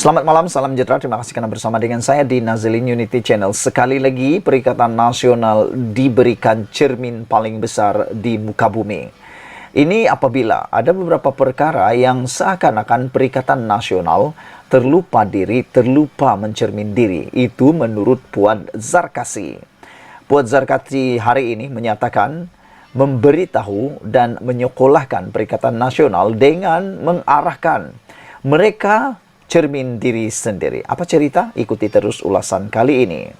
Selamat malam, salam sejahtera. Terima kasih karena bersama dengan saya di Nazilin Unity Channel. Sekali lagi, Perikatan Nasional diberikan cermin paling besar di muka bumi. Ini apabila ada beberapa perkara yang seakan-akan Perikatan Nasional terlupa diri, terlupa mencermin diri. Itu menurut Puan Zarkasi. Puan Zarkasi hari ini menyatakan, memberitahu dan menyekolahkan Perikatan Nasional dengan mengarahkan mereka cermin diri sendiri. Apa cerita? Ikuti terus ulasan kali ini.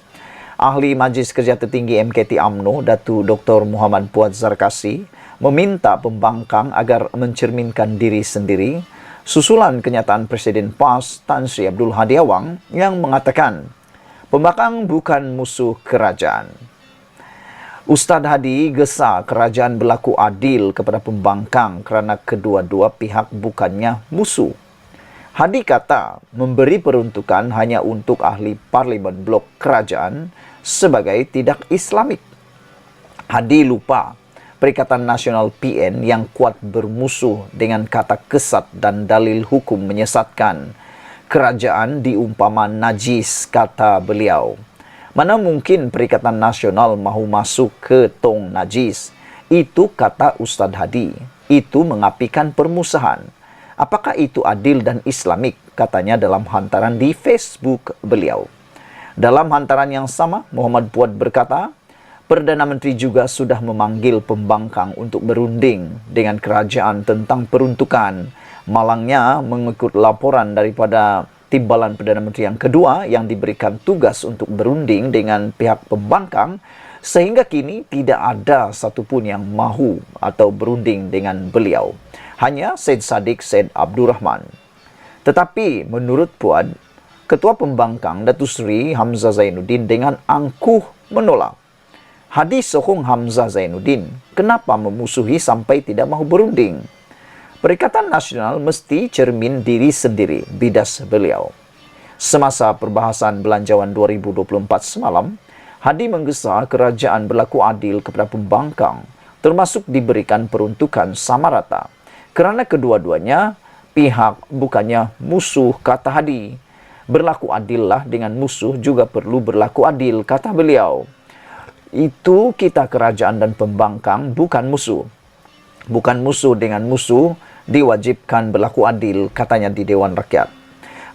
Ahli Majlis Kerja Tertinggi MKT UMNO, Datu Dr. Muhammad Puan Zarkasi, meminta pembangkang agar mencerminkan diri sendiri susulan kenyataan Presiden PAS Tan Sri Abdul Hadi Awang yang mengatakan pembangkang bukan musuh kerajaan. Ustaz Hadi gesa kerajaan berlaku adil kepada pembangkang kerana kedua-dua pihak bukannya musuh. Hadi kata memberi peruntukan hanya untuk ahli parlimen blok kerajaan sebagai tidak Islamik. Hadi lupa Perikatan Nasional PN yang kuat bermusuh dengan kata kesat dan dalil hukum menyesatkan. Kerajaan diumpama najis, kata beliau. Mana mungkin Perikatan Nasional mahu masuk ke tong najis? Itu kata Ustaz Hadi. Itu mengapikan permusuhan. Apakah itu adil dan Islamik? Katanya dalam hantaran di Facebook beliau. Dalam hantaran yang sama, Muhammad Puan berkata, Perdana Menteri juga sudah memanggil pembangkang untuk berunding dengan kerajaan tentang peruntukan. Malangnya, mengikut laporan daripada Timbalan Perdana Menteri yang kedua yang diberikan tugas untuk berunding dengan pihak pembangkang, sehingga kini tidak ada satupun yang mahu atau berunding dengan beliau. Hanya Syed Saddiq Syed Abdurrahman. Tetapi menurut Puan, Ketua Pembangkang Datuk Seri Hamzah Zainuddin dengan angkuh menolak. Hadi sokong Hamzah Zainuddin, kenapa memusuhi sampai tidak mahu berunding? Perikatan Nasional mesti cermin diri sendiri, bidas beliau. Semasa perbahasan Belanjawan 2024 semalam, Hadi menggesa kerajaan berlaku adil kepada pembangkang, termasuk diberikan peruntukan sama rata. Kerana kedua-duanya pihak bukannya musuh, kata Hadi. Berlaku adillah dengan musuh juga perlu berlaku adil, kata beliau. Itu kita kerajaan dan pembangkang bukan musuh. Bukan musuh dengan musuh diwajibkan berlaku adil, katanya di Dewan Rakyat.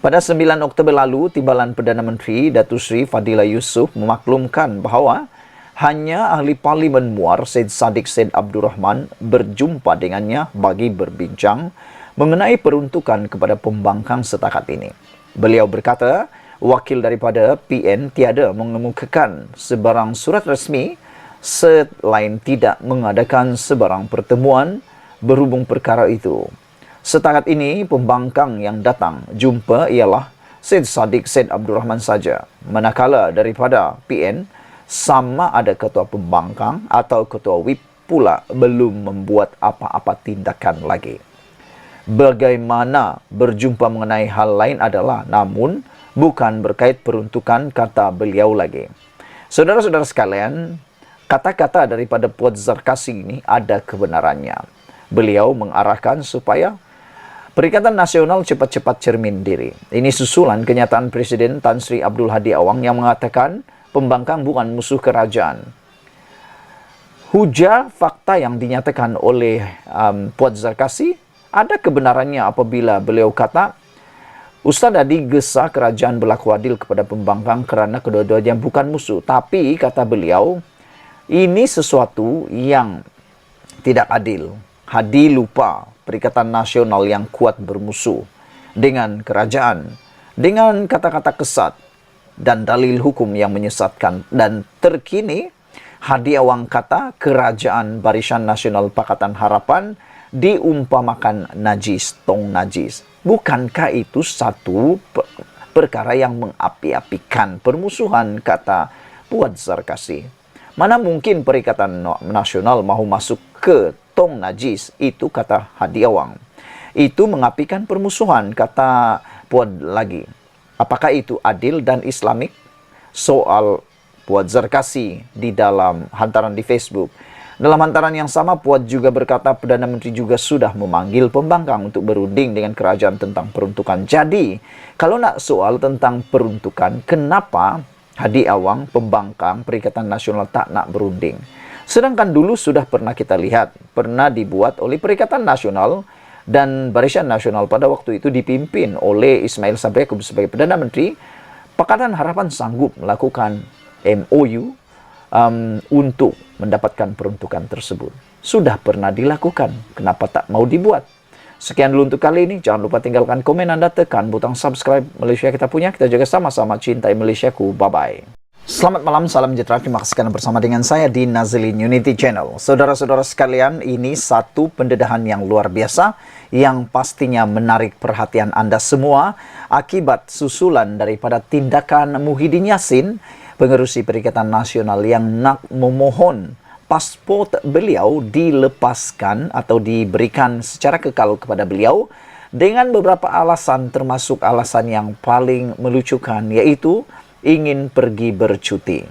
Pada 9 Oktober lalu, Timbalan Perdana Menteri Datuk Seri Fadillah Yusof memaklumkan bahawa hanya ahli Parlimen Muar Syed Saddiq Syed Abdurrahman berjumpa dengannya bagi berbincang mengenai peruntukan kepada pembangkang setakat ini. Beliau berkata, wakil daripada PN tiada mengemukakan sebarang surat resmi selain tidak mengadakan sebarang pertemuan berhubung perkara itu. Setakat ini, pembangkang yang datang jumpa ialah Syed Saddiq Syed Abdurrahman saja. Manakala daripada PN, sama ada ketua pembangkang atau ketua WIP pula belum membuat apa-apa tindakan lagi. Bagaimana berjumpa mengenai hal lain adalah, namun bukan berkait peruntukan, kata beliau lagi. Saudara-saudara sekalian, kata-kata daripada Puan Zarkasi ini ada kebenarannya. Beliau mengarahkan supaya Perikatan Nasional cepat-cepat cermin diri. Ini susulan kenyataan Presiden Tan Sri Abdul Hadi Awang yang mengatakan pembangkang bukan musuh kerajaan. Hujah fakta yang dinyatakan oleh Puan Zarkasi ada kebenarannya apabila beliau kata Ustaz Hadi gesa kerajaan berlaku adil kepada pembangkang kerana kedua-duanya bukan musuh. Tapi, kata beliau, ini sesuatu yang tidak adil. Hadi lupa Perikatan Nasional yang kuat bermusuh dengan kerajaan, dengan kata-kata kesat dan dalil hukum yang menyesatkan. Dan terkini, Hadi Awang kata kerajaan Barisan Nasional Pakatan Harapan diumpamakan najis, tong najis. Bukankah itu satu perkara yang mengapi-apikan permusuhan, kata Puan Zarkasi. Mana mungkin Perikatan Nasional mahu masuk ke tong najis, itu kata Hadi Awang. Itu mengapikan permusuhan, kata Puan lagi. Apakah itu adil dan Islamik? Soal Puan Zarkasi di dalam hantaran di Facebook. Dalam hantaran yang sama, Puat juga berkata Perdana Menteri juga sudah memanggil pembangkang untuk berunding dengan kerajaan tentang peruntukan. Jadi, kalau nak soal tentang peruntukan, kenapa Hadi Awang, pembangkang Perikatan Nasional tak nak berunding? Sedangkan dulu sudah pernah kita lihat, pernah dibuat oleh Perikatan Nasional dan Barisan Nasional pada waktu itu dipimpin oleh Ismail Sabri Yaakob sebagai Perdana Menteri. Pakatan Harapan sanggup melakukan MOU untuk mendapatkan peruntukan tersebut. Sudah pernah dilakukan, kenapa tak mau dibuat? Sekian dulu untuk kali ini. Jangan lupa tinggalkan komen Anda, tekan butang subscribe. Malaysia kita punya, kita jaga sama-sama, cintai Malaysiaku. Bye-bye. Selamat malam, salam sejahtera. Terima kasih karena bersama dengan saya di Nazilin Unity Channel. Saudara-saudara sekalian, ini satu pendedahan yang luar biasa yang pastinya menarik perhatian Anda semua akibat susulan daripada tindakan Muhyiddin Yassin, pengerusi Perikatan Nasional yang nak memohon pasport beliau dilepaskan atau diberikan secara kekal kepada beliau dengan beberapa alasan, termasuk alasan yang paling melucukan, yaitu ingin pergi bercuti.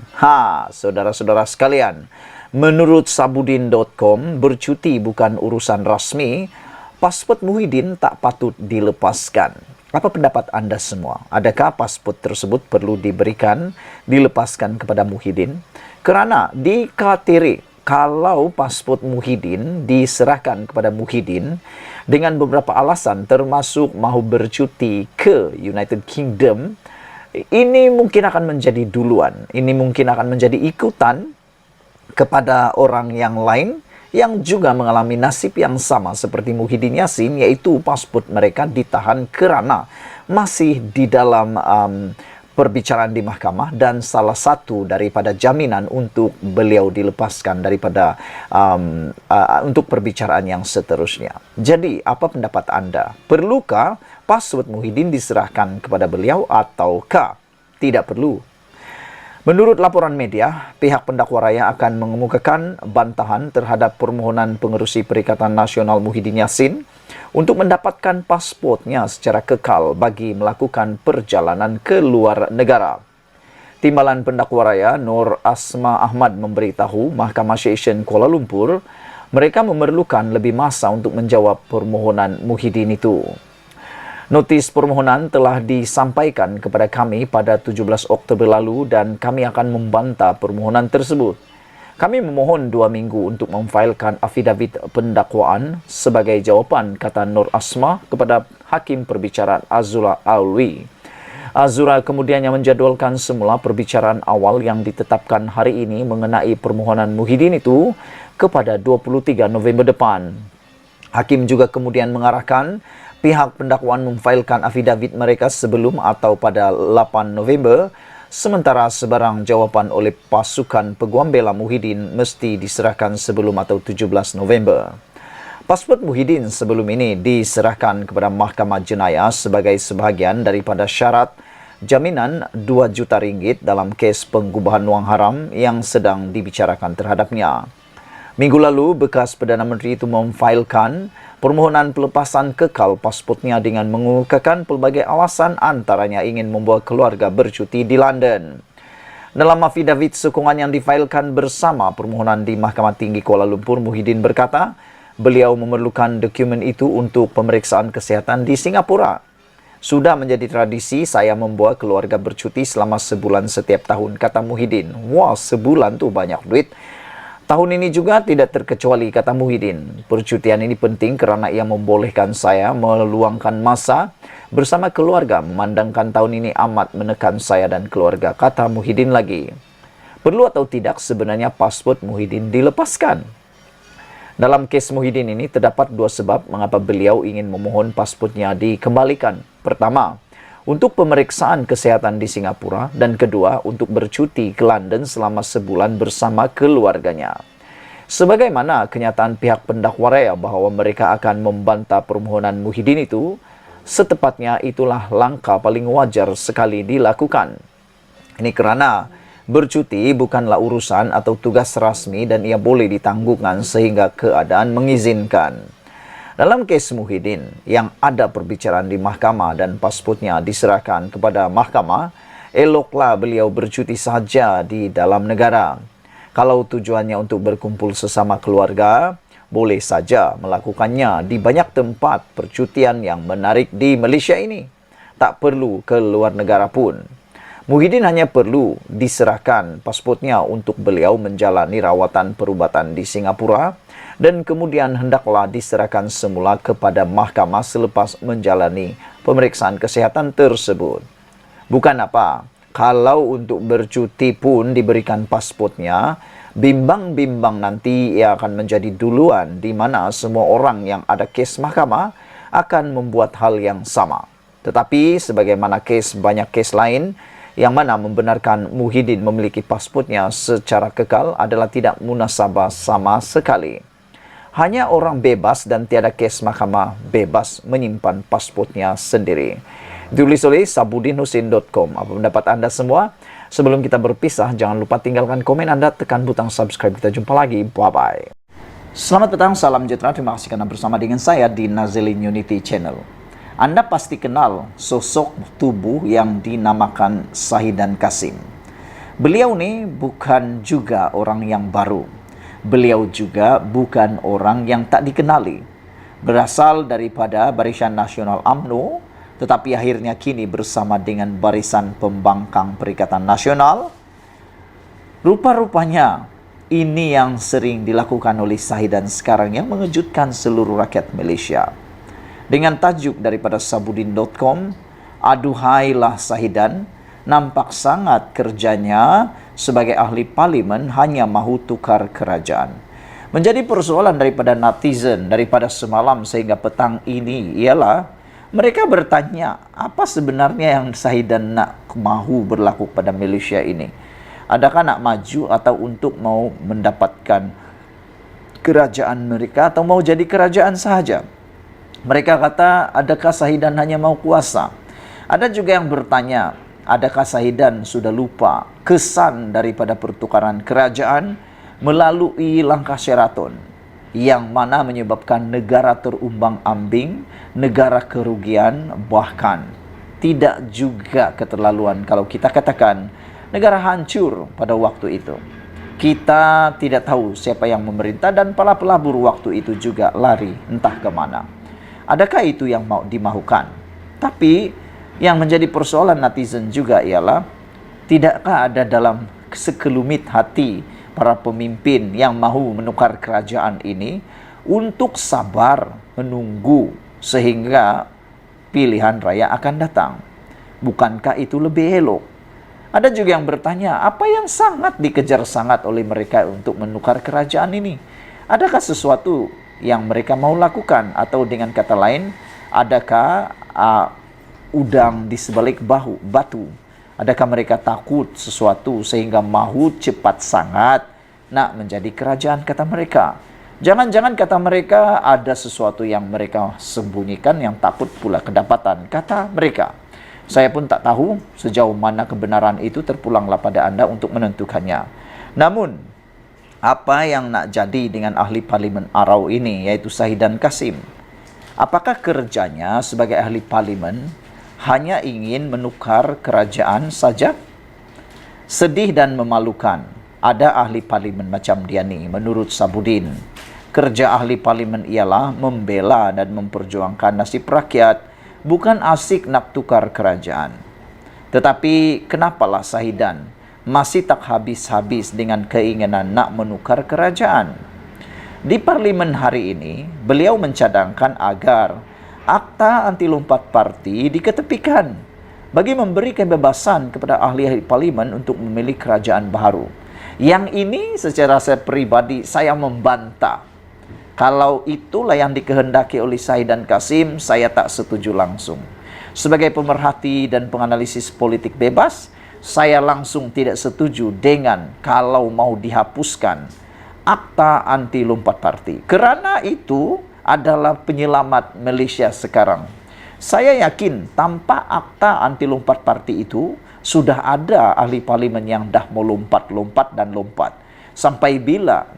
Saudara-saudara sekalian, menurut sabudin.com, bercuti bukan urusan rasmi, pasport Muhyiddin tak patut dilepaskan. Apa pendapat Anda semua? Adakah pasport tersebut perlu dilepaskan kepada Muhyiddin? Kerana dikhawatir kalau pasport Muhyiddin diserahkan kepada Muhyiddin dengan beberapa alasan, termasuk mahu bercuti ke United Kingdom, ini mungkin akan menjadi duluan. Ini mungkin akan menjadi ikutan kepada orang yang lain yang juga mengalami nasib yang sama seperti Muhyiddin Yassin, yaitu pasport mereka ditahan kerana masih di dalam perbicaraan di mahkamah dan salah satu daripada jaminan untuk beliau dilepaskan daripada untuk perbicaraan yang seterusnya. Jadi, apa pendapat Anda? Perlukah pasport Muhyiddin diserahkan kepada beliau ataukah tidak perlu? Menurut laporan media, pihak pendakwa raya akan mengemukakan bantahan terhadap permohonan pengerusi Perikatan Nasional Muhyiddin Yassin untuk mendapatkan pasportnya secara kekal bagi melakukan perjalanan ke luar negara. Timbalan pendakwa raya Nur Asma Ahmad memberitahu Mahkamah Session Kuala Lumpur mereka memerlukan lebih masa untuk menjawab permohonan Muhyiddin itu. Notis permohonan telah disampaikan kepada kami pada 17 Oktober lalu dan kami akan membantah permohonan tersebut. Kami memohon 2 minggu untuk memfailkan afidavit pendakwaan sebagai jawapan, kata Nur Asma kepada Hakim Perbicaraan Azura Alwi. Azura kemudiannya menjadwalkan semula perbicaraan awal yang ditetapkan hari ini mengenai permohonan Muhyiddin itu kepada 23 November depan. Hakim juga kemudian mengarahkan pihak pendakwaan memfailkan afidavit mereka sebelum atau pada 8 November, sementara sebarang jawapan oleh pasukan peguam bela Muhyiddin mesti diserahkan sebelum atau 17 November. Pasport Muhyiddin sebelum ini diserahkan kepada Mahkamah Jenayah sebagai sebahagian daripada syarat jaminan 2 juta ringgit dalam kes pengubahan wang haram yang sedang dibicarakan terhadapnya. Minggu lalu, bekas Perdana Menteri itu memfailkan permohonan pelepasan kekal pasportnya dengan mengemukakan pelbagai alasan, antaranya ingin membawa keluarga bercuti di London. Dalam afidavit sokongan yang difailkan bersama permohonan di Mahkamah Tinggi Kuala Lumpur, Muhyiddin berkata beliau memerlukan dokumen itu untuk pemeriksaan kesihatan di Singapura. Sudah menjadi tradisi saya membawa keluarga bercuti selama sebulan setiap tahun, kata Muhyiddin. Wah, sebulan tu banyak duit. Tahun ini juga tidak terkecuali, kata Muhyiddin. Percutian ini penting kerana ia membolehkan saya meluangkan masa bersama keluarga, memandangkan tahun ini amat menekan saya dan keluarga, kata Muhyiddin lagi. Perlu atau tidak sebenarnya pasport Muhyiddin dilepaskan? Dalam kes Muhyiddin ini terdapat 2 sebab mengapa beliau ingin memohon pasportnya dikembalikan. Pertama, untuk pemeriksaan kesihatan di Singapura, dan kedua, untuk bercuti ke London selama sebulan bersama keluarganya. Sebagaimana kenyataan pihak pendakwa raya bahawa mereka akan membantah permohonan Muhyiddin itu, setepatnya itulah langkah paling wajar sekali dilakukan. Ini kerana bercuti bukanlah urusan atau tugas rasmi dan ia boleh ditanggungkan sehingga keadaan mengizinkan. Dalam kes Muhyiddin yang ada perbicaraan di mahkamah dan pasportnya diserahkan kepada mahkamah, eloklah beliau bercuti sahaja di dalam negara. Kalau tujuannya untuk berkumpul sesama keluarga, boleh saja melakukannya di banyak tempat percutian yang menarik di Malaysia ini. Tak perlu ke luar negara pun. Muhyiddin hanya perlu diserahkan pasportnya untuk beliau menjalani rawatan perubatan di Singapura dan kemudian hendaklah diserahkan semula kepada mahkamah selepas menjalani pemeriksaan kesihatan tersebut. Bukan apa, kalau untuk bercuti pun diberikan pasportnya, bimbang-bimbang nanti ia akan menjadi duluan di mana semua orang yang ada kes mahkamah akan membuat hal yang sama. Tetapi sebagaimana banyak kes lain, yang mana membenarkan Muhyiddin memiliki pasportnya secara kekal adalah tidak munasabah sama sekali. Hanya orang bebas dan tiada kes mahkamah bebas menyimpan pasportnya sendiri. Ditulis oleh sabudinhusin.com. Apa pendapat anda semua? Sebelum kita berpisah, jangan lupa tinggalkan komen anda, tekan butang subscribe. Kita jumpa lagi. Bye-bye. Selamat petang, salam sejahtera. Terima kasih karena bersama dengan saya di Nazilin Unity Channel. Anda pasti kenal sosok tubuh yang dinamakan Shahidan Kassim. Beliau ni bukan juga orang yang baru. Beliau juga bukan orang yang tak dikenali. Berasal daripada Barisan Nasional UMNO, tetapi akhirnya kini bersama dengan Barisan Pembangkang Perikatan Nasional. Rupa-rupanya ini yang sering dilakukan oleh Shahidan sekarang yang mengejutkan seluruh rakyat Malaysia. Dengan tajuk daripada sabudin.com, aduhailah Shahidan, nampak sangat kerjanya sebagai ahli parlimen hanya mahu tukar kerajaan. Menjadi persoalan daripada netizen daripada semalam sehingga petang ini ialah mereka bertanya, apa sebenarnya yang Shahidan nak mahu berlaku pada Malaysia ini? Adakah nak maju atau untuk mau mendapatkan kerajaan mereka atau mau jadi kerajaan sahaja? Mereka kata, adakah Shahidan hanya mau kuasa? Ada juga yang bertanya, adakah Shahidan sudah lupa kesan daripada pertukaran kerajaan melalui langkah Sheraton yang mana menyebabkan negara terumbang-ambing, negara kerugian, bahkan tidak juga keterlaluan kalau kita katakan negara hancur pada waktu itu. Kita tidak tahu siapa yang memerintah dan para pelabur waktu itu juga lari entah ke mana. Adakah itu yang mau dimahukan? Tapi yang menjadi persoalan netizen juga ialah, tidakkah ada dalam sekelumit hati para pemimpin yang mahu menukar kerajaan ini untuk sabar menunggu sehingga pilihan raya akan datang? Bukankah itu lebih elok? Ada juga yang bertanya, apa yang sangat dikejar sangat oleh mereka untuk menukar kerajaan ini? Adakah sesuatu yang mereka mau lakukan? Atau dengan kata lain, adakah udang di sebalik batu? Adakah mereka takut sesuatu sehingga mahu cepat sangat nak menjadi kerajaan, kata mereka? Jangan-jangan kata mereka ada sesuatu yang mereka sembunyikan yang takut pula kedapatan, kata mereka. Saya pun tak tahu sejauh mana kebenaran itu, terpulanglah pada anda untuk menentukannya. Namun, apa yang nak jadi dengan ahli parlimen Arau ini, yaitu Shahidan Kassim? Apakah kerjanya sebagai ahli parlimen hanya ingin menukar kerajaan saja? Sedih dan memalukan, ada ahli parlimen macam dia ni, menurut Sabudin. Kerja ahli parlimen ialah membela dan memperjuangkan nasib rakyat, bukan asik nak tukar kerajaan. Tetapi kenapalah Shahidan masih tak habis-habis dengan keinginan nak menukar kerajaan? Di parlimen hari ini, beliau mencadangkan agar Akta Anti Lompat Parti diketepikan bagi memberi kebebasan kepada ahli-ahli parlimen untuk memilih kerajaan baru. Yang ini secara saya pribadi saya membantah. Kalau itulah yang dikehendaki oleh Shahidan Kassim, saya tak setuju langsung. Sebagai pemerhati dan penganalisis politik bebas, saya langsung tidak setuju dengan kalau mau dihapuskan Akta Anti Lompat Parti. Kerana itu adalah penyelamat Malaysia sekarang. Saya yakin tanpa Akta Anti Lompat Parti itu, sudah ada ahli parlimen yang dah mau lompat dan lompat. Sampai bila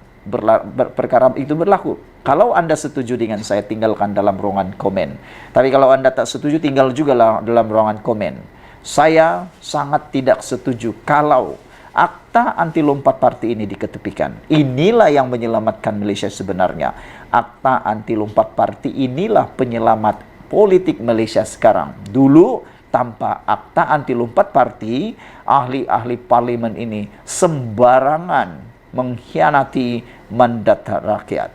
perkara itu berlaku? Kalau anda setuju dengan saya, tinggalkan dalam ruangan komen. Tapi kalau anda tak setuju, tinggal juga dalam ruangan komen. Saya sangat tidak setuju kalau Akta anti lompat parti ini diketepikan. Inilah yang menyelamatkan Malaysia sebenarnya. Akta anti lompat parti inilah penyelamat politik Malaysia sekarang. Dulu tanpa akta anti lompat parti, ahli-ahli parlimen ini sembarangan mengkhianati mandat rakyat.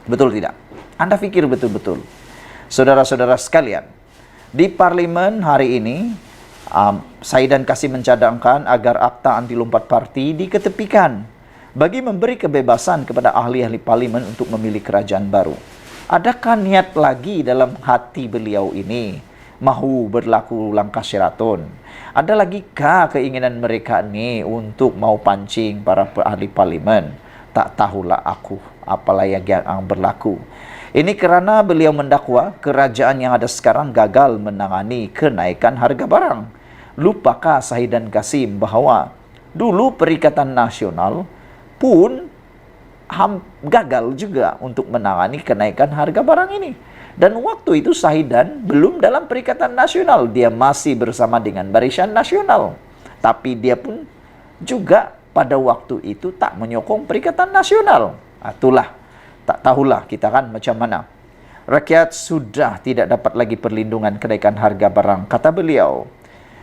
Betul tidak? Anda pikir betul-betul. Saudara-saudara sekalian, di parlimen hari ini, Saidan Kassim mencadangkan agar akta anti lompat parti diketepikan bagi memberi kebebasan kepada ahli-ahli parlimen untuk memilih kerajaan baru. Adakah niat lagi dalam hati beliau ini mahu berlaku langkah Sheraton? Ada lagikah keinginan mereka ni untuk mau pancing para ahli parlimen? Tak tahulah aku apalah yang berlaku. Ini kerana beliau mendakwa kerajaan yang ada sekarang gagal menangani kenaikan harga barang. Lupakah Saidan Kassim bahawa dulu Perikatan Nasional pun gagal juga untuk menangani kenaikan harga barang ini. Dan waktu itu Saidan belum dalam Perikatan Nasional. Dia masih bersama dengan Barisan Nasional. Tapi dia pun juga pada waktu itu tak menyokong Perikatan Nasional. Itulah, tak tahulah kita kan macam mana. Rakyat sudah tidak dapat lagi perlindungan kenaikan harga barang, kata beliau.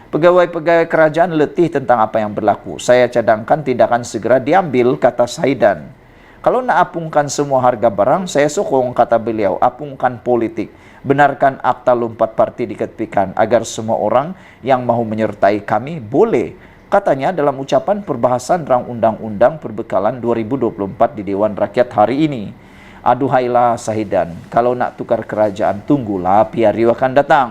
Pegawai-pegawai kerajaan letih tentang apa yang berlaku. Saya cadangkan tindakan segera diambil, kata Saidan. Kalau nak apungkan semua harga barang, saya sokong, kata beliau. Apungkan politik. Benarkan akta lompat parti diketepikan agar semua orang yang mahu menyertai kami boleh. Katanya dalam ucapan perbahasan rang undang-undang perbekalan 2024 di Dewan Rakyat hari ini. Aduhailah Saidan, kalau nak tukar kerajaan, tunggulah PRU akan datang.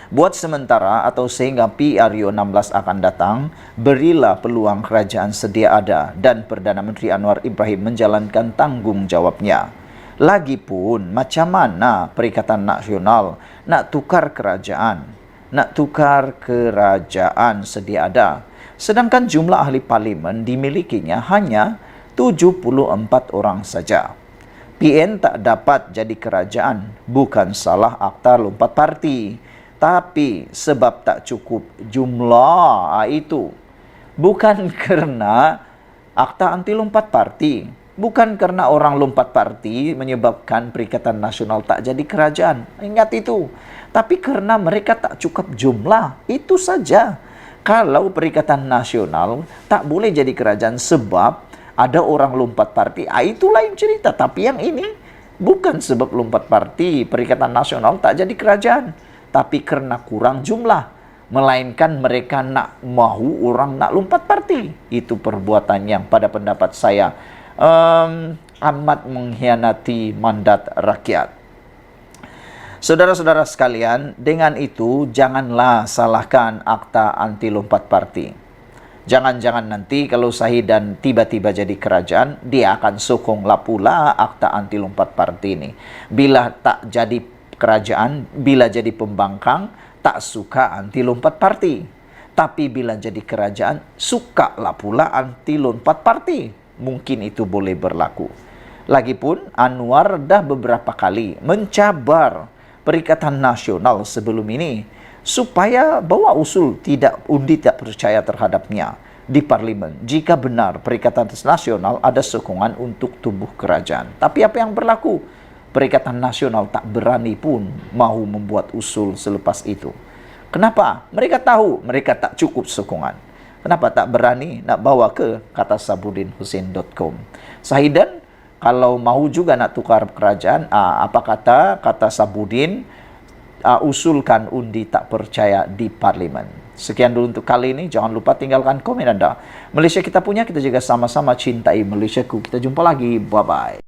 Buat sementara atau sehingga PRU 16 akan datang, berilah peluang kerajaan sedia ada dan Perdana Menteri Anwar Ibrahim menjalankan tanggungjawabnya. Lagipun, macam mana Perikatan Nasional nak tukar kerajaan? Nak tukar kerajaan sedia ada. Sedangkan jumlah ahli parlimen dimilikinya hanya 74 orang saja. PN tak dapat jadi kerajaan, bukan salah akta lompat parti. Tapi sebab tak cukup jumlah itu. Bukan kerana akta anti lompat parti. Bukan kerana orang lompat parti menyebabkan Perikatan Nasional tak jadi kerajaan. Ingat itu. Tapi kerana mereka tak cukup jumlah. Itu saja. Kalau Perikatan Nasional tak boleh jadi kerajaan sebab ada orang lompat parti, itu lain cerita. Tapi yang ini bukan sebab lompat parti Perikatan Nasional tak jadi kerajaan. Tapi kerana kurang jumlah, melainkan mereka nak mahu orang nak lompat parti. Itu perbuatan yang pada pendapat saya amat mengkhianati mandat rakyat. Saudara-saudara sekalian, dengan itu janganlah salahkan akta anti lompat parti. Jangan-jangan nanti kalau Saidan tiba-tiba jadi kerajaan, dia akan sokonglah pula akta anti lompat parti ini. Bila tak jadi kerajaan, bila jadi pembangkang, tak suka anti lompat parti. Tapi bila jadi kerajaan, sukalah pula anti lompat parti. Mungkin itu boleh berlaku. Lagipun, Anwar dah beberapa kali mencabar Perikatan Nasional sebelum ini supaya bawa usul undi tak percaya terhadapnya di parlimen jika benar Perikatan Nasional ada sokongan untuk tumbuh kerajaan. Tapi apa yang berlaku? Perikatan Nasional tak berani pun mahu membuat usul selepas itu. Kenapa? Mereka tahu mereka tak cukup sokongan. Kenapa tak berani nak bawa ke kata sabudinhusin.com. Saidan kalau mahu juga nak tukar kerajaan, apa kata Sabudin, usulkan undi tak percaya di parlimen. Sekian dulu untuk kali ini. Jangan lupa tinggalkan komen Anda. Malaysia kita punya, kita juga sama-sama cintai Malaysiaku. Kita jumpa lagi. Bye-bye.